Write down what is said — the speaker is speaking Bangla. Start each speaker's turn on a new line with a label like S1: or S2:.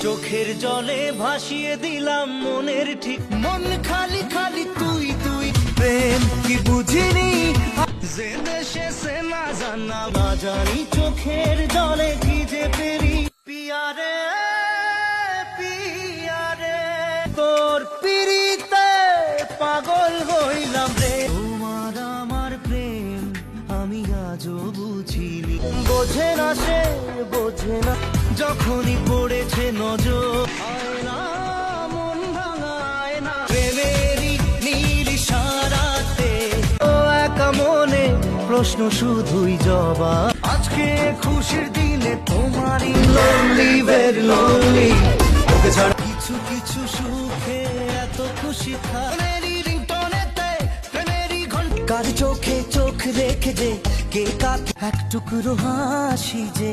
S1: চোখের জলে ভাসিয়ে দিলাম মনের ঠিক, মন খালি খালি তুই তুই। প্রেম কি বুঝিনি যে দেশে সে না জানা, না জানি চোখের জলে কি যে পেরি। পিয়ারে পিয়ারে তোর পিরিতে পাগল হইলাম রে। তোমার আমার প্রেম আমি আজও বুঝিনি, বোঝে না সে বোঝে না, যখনই পড়েছে নজর আয়না মন ভাঙায় না। প্রেমেরই নীল ইশারাতে ও একা মনে প্রশ্ন শুধুই জবাব। আজকে খুশির দিনে তোমারই লোনলি ভেরি লোনলি, ওকে ছাড়া কিছু কিছু সুখে এত খুশি থাকি। রিংটনেতে প্রেমেরই ঘন্টা, কার চোখে চোখ রেখে যে কে কাঁদে এক টুকরো হাসি যে।